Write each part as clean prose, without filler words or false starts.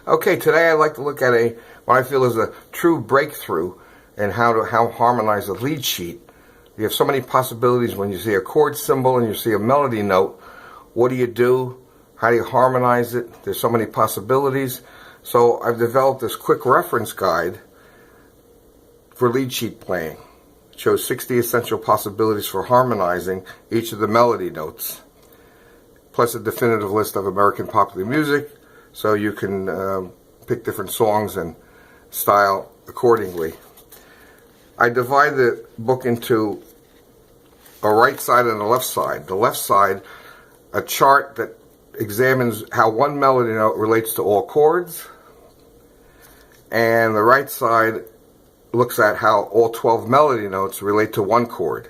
Okay, today I'd like to look at what I feel is a true breakthrough in how harmonize a lead sheet. You have so many possibilities when you see a chord symbol and you see a melody note. What do you do? How do you harmonize it? There's so many possibilities. So I've developed this quick reference guide for lead sheet playing. It shows 60 essential possibilities for harmonizing each of the melody notes, plus a definitive list of American popular music, so you can pick different songs and style accordingly. I divide the book into a right side and a left side. The left side, a chart that examines how one melody note relates to all chords, and the right side looks at how all 12 melody notes relate to one chord.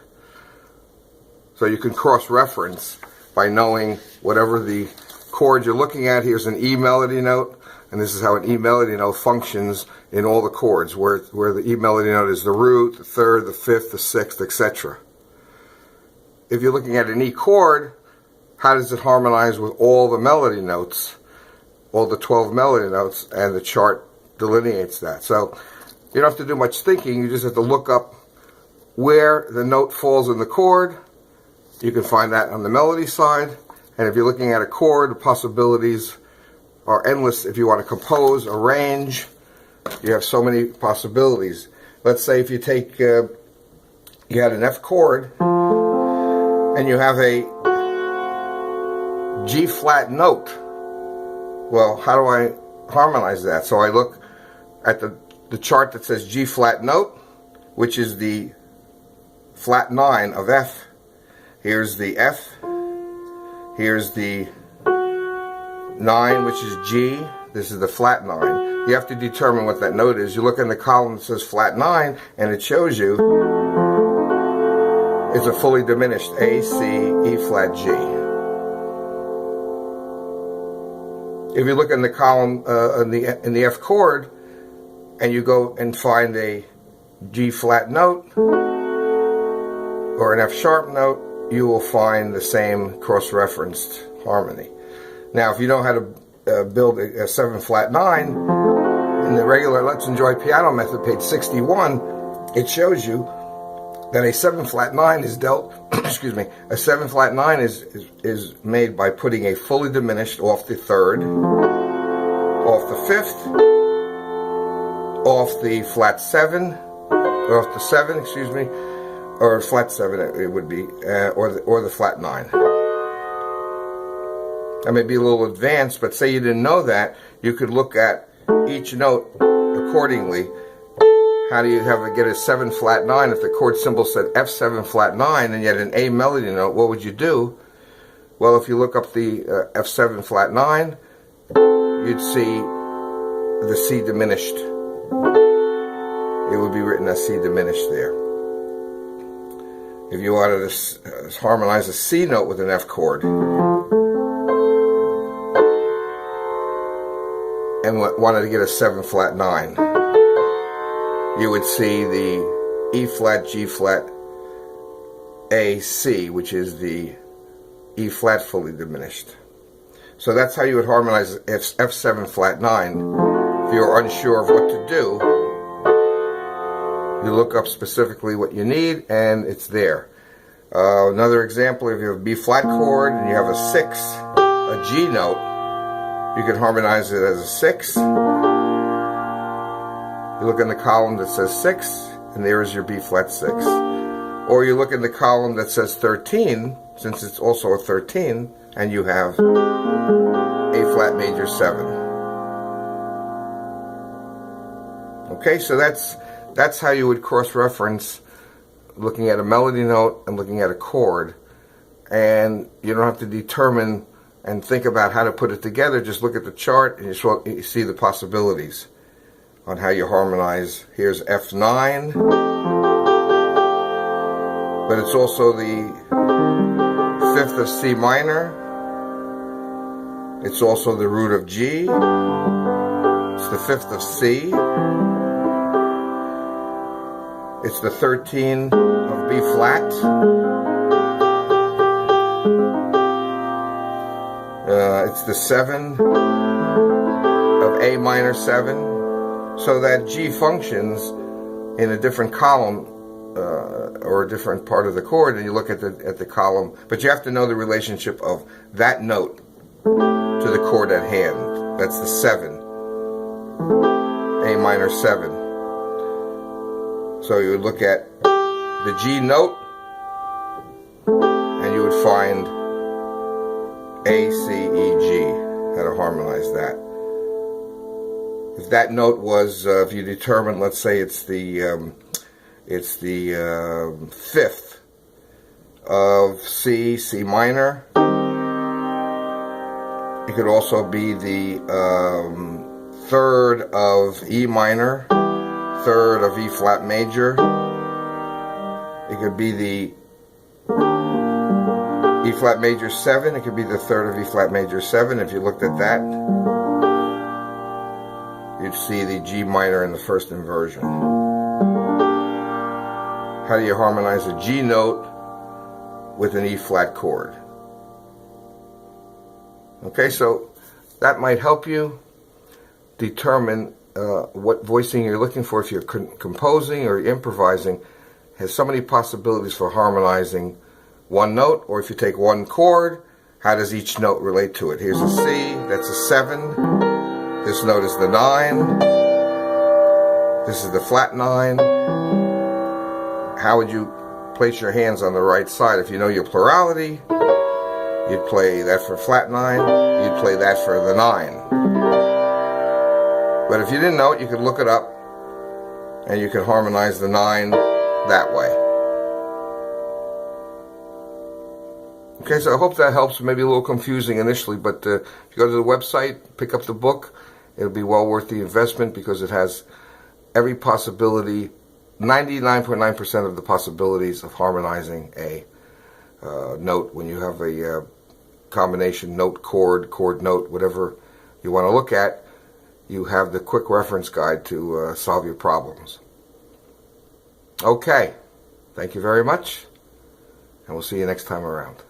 So you can cross-reference by knowing whatever the chord you're looking at. Here's an E melody note, and this is how an E melody note functions in all the chords, where the E melody note is the root, the third, the fifth, the sixth, etc. If you're looking at an E chord, how does it harmonize with all the melody notes, all the 12 melody notes, and the chart delineates that. So you don't have to do much thinking, you just have to look up where the note falls in the chord. You can find that on the melody side, and if you're looking at a chord, the possibilities are endless. If you want to compose, arrange, you have so many possibilities. Let's say if you take, you had an F chord, and you have a G flat note. Well, how do I harmonize that? So I look at the chart that says G flat note, which is the flat 9 of F. Here's the F. Here's the 9, which is G. This is the flat 9. You have to determine what that note is. You look in the column that says flat 9, and it shows you it's a fully diminished A, C, E flat, G. If you look in the column in the F chord, and you go and find a G flat note or an F sharp note, you will find the same cross-referenced harmony. Now, if you know how to build a 7 flat 9, in the regular Let's Enjoy Piano method, page 61, it shows you that a 7 flat 9 is dealt, excuse me, a 7 flat 9 is made by putting a fully diminished off the third, off the fifth, off the flat 7, off the 7, excuse me, or flat 7 it would be, or the flat 9. That may be a little advanced, but say you didn't know that, you could look at each note accordingly. How do you get a 7 flat 9? If the chord symbol said F7 flat 9 and you had an A melody note, what would you do? Well, if you look up the F7 flat 9, you'd see the C diminished. It would be written as C diminished there. If you wanted to harmonize a C note with an F chord and wanted to get a 7 flat 9, you would see the E flat, G flat, A, C, which is the E flat fully diminished. So that's how you would harmonize F7 flat 9. If you're unsure of what to do, you look up specifically what you need, and it's there. Another example, if you have a B flat chord and you have a 6, a G note, you can harmonize it as a 6. You look in the column that says 6, and there is your B flat 6. Or you look in the column that says 13, since it's also a 13, and you have A flat major 7. Okay, so that's how you would cross-reference looking at a melody note and looking at a chord. And you don't have to determine and think about how to put it together. Just look at the chart and you see the possibilities on how you harmonize. Here's F9, but it's also the 5th of C minor. It's also the root of G. It's the 5th of C. It's the 13 of B flat. It's the 7 of A minor 7, so that G functions in a different column or a different part of the chord, and you look at the column, but you have to know the relationship of that note to the chord at hand. That's the 7, A minor 7. So you would look at the G note, and you would find A, C, E, G, how to harmonize that. If that note was, if you determine, let's say it's the 5th of C, C minor. It could also be the 3rd of E minor, 3rd of E flat major. It could be the E flat major 7. It could be the 3rd of E flat major 7. If you looked at that, you'd see the G minor in the first inversion. How do you harmonize a G note with an E flat chord? Okay, so that might help you determine what voicing you're looking for. If you're composing or improvising, has so many possibilities for harmonizing one note, or if you take one chord, how does each note relate to it? Here's a C, that's a 7. This note is the 9. This is the flat 9. How would you place your hands on the right side? If you know your plurality, you'd play that for flat 9, you'd play that for the 9. But if you didn't know it, you could look it up, and you could harmonize the 9 that way. Okay, so I hope that helps. Maybe a little confusing initially, but if you go to the website, pick up the book, it'll be well worth the investment, because it has every possibility, 99.9% of the possibilities of harmonizing a note when you have a combination note, chord, chord, note, whatever you want to look at. You have the quick reference guide to solve your problems. Okay, thank you very much, and we'll see you next time around.